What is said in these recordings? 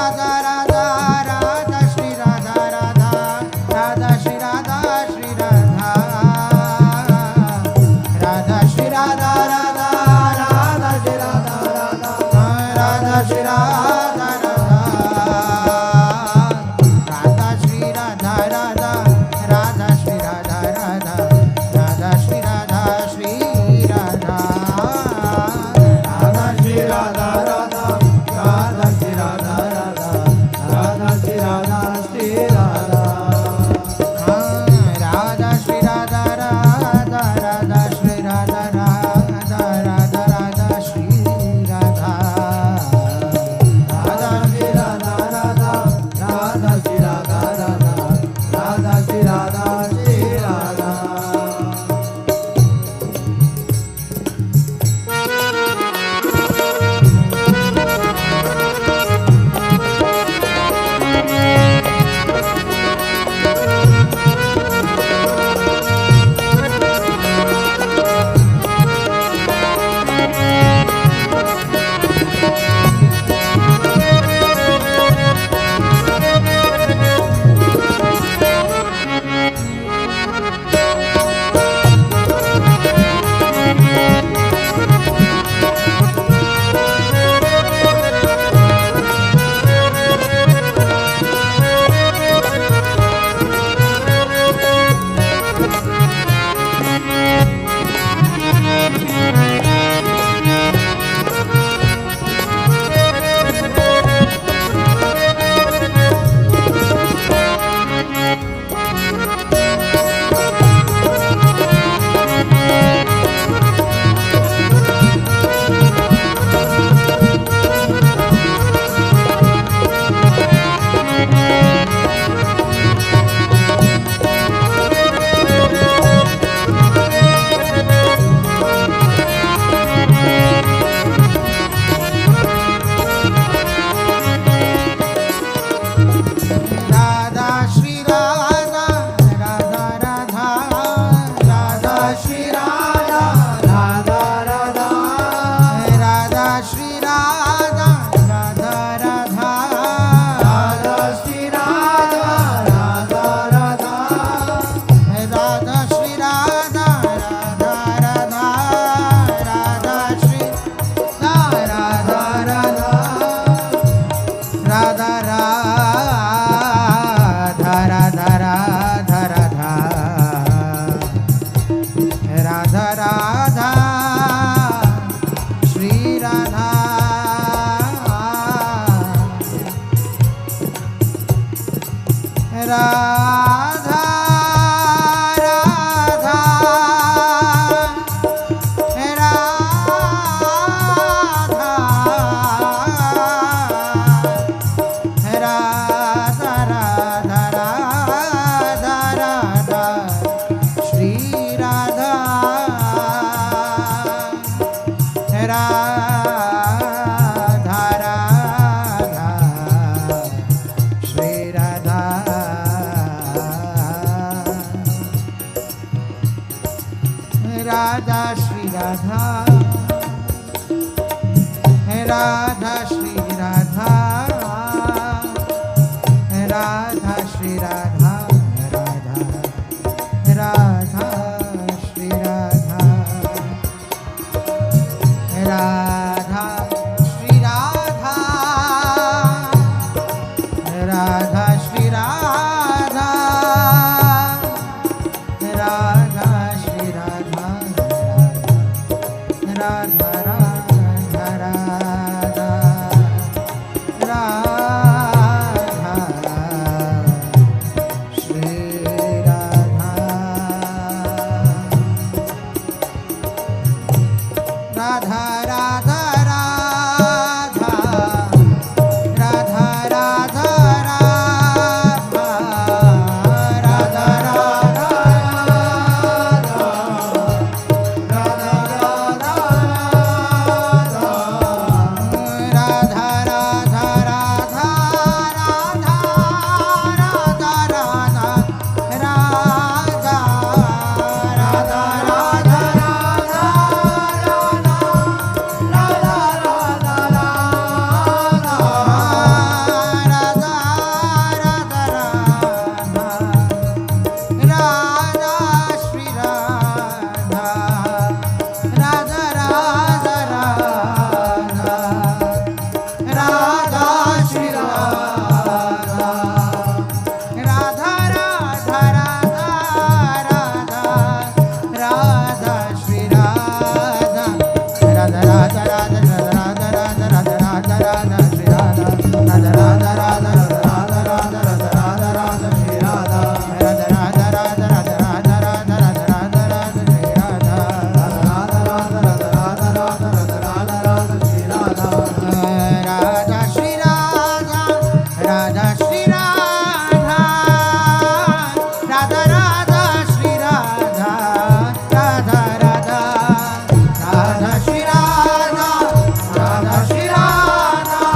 Radha Radha Radha Shri Radha Radha Radha Shri Radha Shri Radha Radha Shri Radha Radha Radha Shri Radha Radha Radha Shri Radha Radha Shri Radha Radha Radha Shri Radha Radha Radha Shri Radha Shri Radha Radha Shri Radha Radha Radha Shri Radha Radha Radha Shri Radha Shri Radha Radha Shri Radha Radha Radha Shri Radha Radha Radha Radha Shri Radha Radha Shri Radha Radha Radha Shri Radha Radha Radha Shri Radha Shri Radha Radha Shri Radha Radha Radha Radha Shri Radha Radha Radha Radha Shri Radha Radha Radha Radha Shri Radha Radha Radha Radha Shri Radha Radha Radha Radha Shri Radha Radha Radha Radha Radha Radha Radha Radha Shri Radha Radha Radha Radha Radha Radha Radha Shri Radha Radha Radha Shri Radha Radha Shri Radha Radha Shri Radha Radha Shri Radha Radha Radha Shri Radha Radha Shri Radha Radha Shri Radha Radha Shri Radha Radha Radha Radha Radha Radha Shri Radha Radha Radha Shri Radha Radha Radha Radha Shri Radha Radha Shri Radha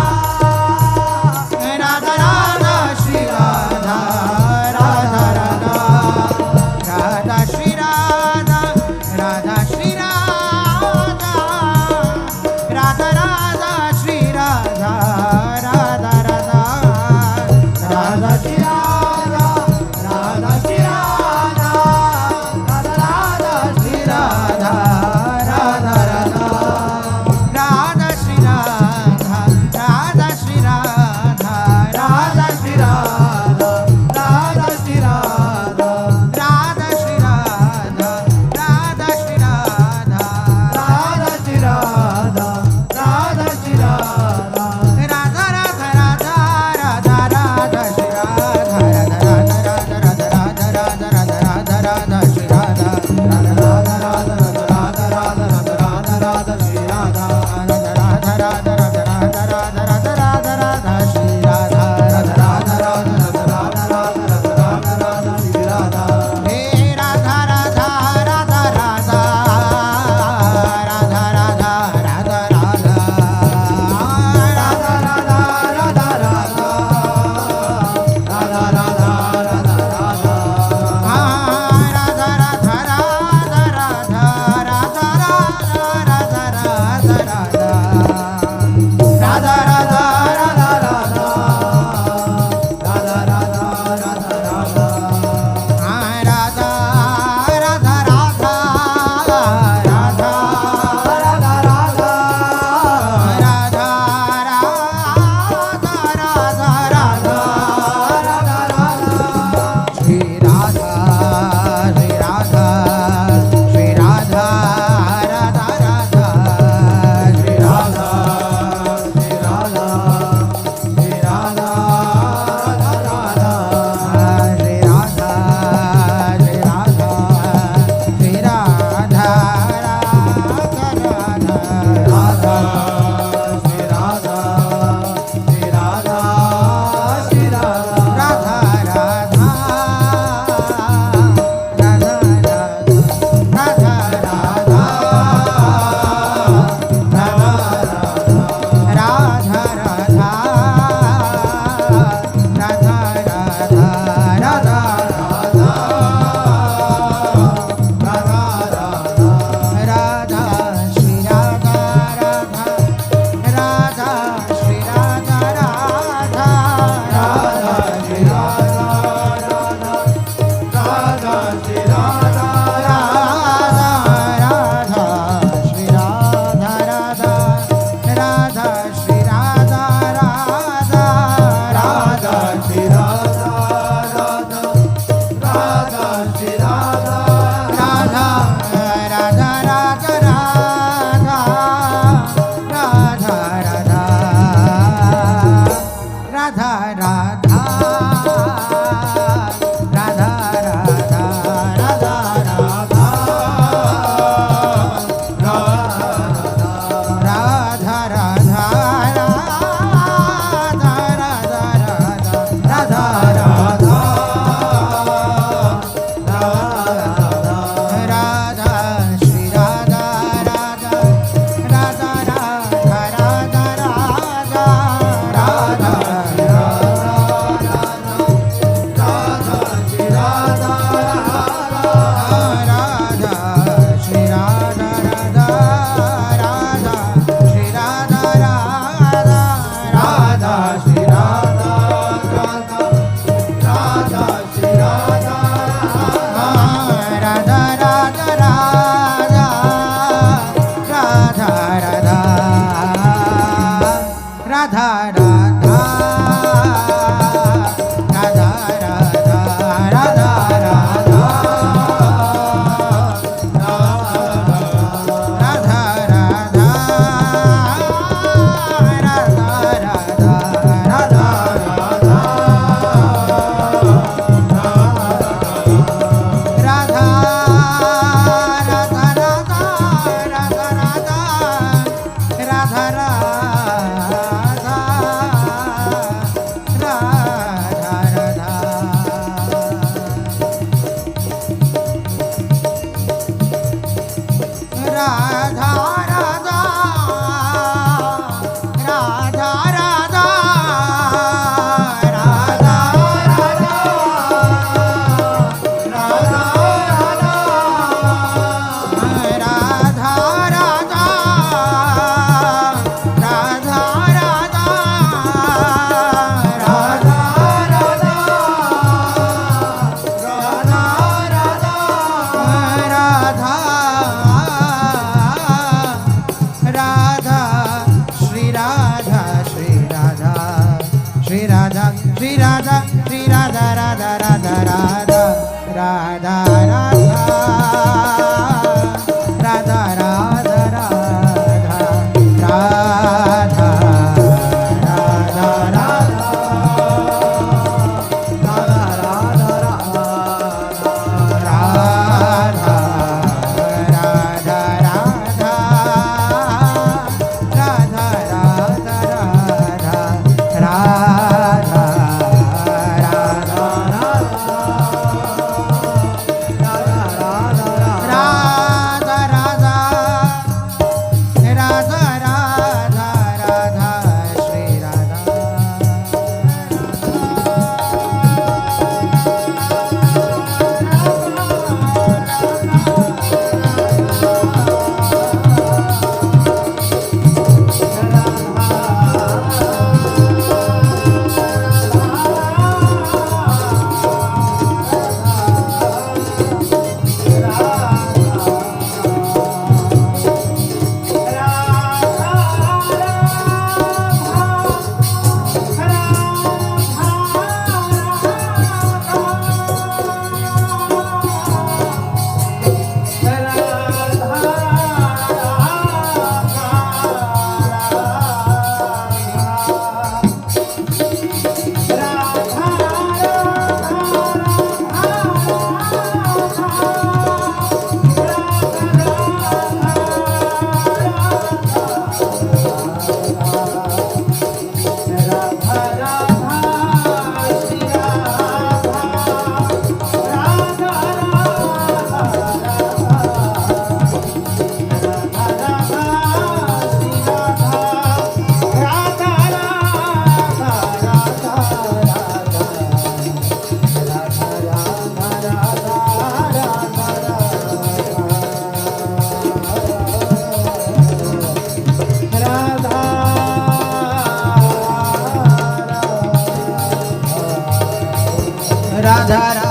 Radha Radha Shri Radha Radha Radha Radha Shri Radha Radha Shri Radha Radha Radha Shri Radha Radha Radha Radha Shri Radha Radha Shri Radha Radha Radha Shri Radha Radha Radha Radha Shri Radha Radha Shri Radha Radha Shri Radha Radha Shri Radha Radha Shri Radha Radha Shri Radha Radha Shri Radha Radha Shri Radha Radha Radha Radha Radha Radha Shri Radha Radha Radha Radha Radha Radha Radha Radha Radha Shri Radha Radha Radha Radha Radha Radha Radha Radha Radha Shri Radha Radha Radha Radha Radha Radha Radha Radha Radha Radha Shri Radha Radha Radha Radha Radha Radha Radha Radha Radha Shri Radha हे Radha Radha Radha Radha Radha Radha Radha Radha Radha Radha Radha Shri Radha Shri Radha Shri Radha Radha Radha Shri Radha Shri Radha Shri Radha Radha Radha Shri Radha Shri Radha Shri Radha Radha Radha Radha Shri Radha Shri Radha Shri Radha Radha Radha Shri Radha Shri Radha Shri Radha Radha Radha Radha Radha Radha Radha Radha Radha Radha Radha Radha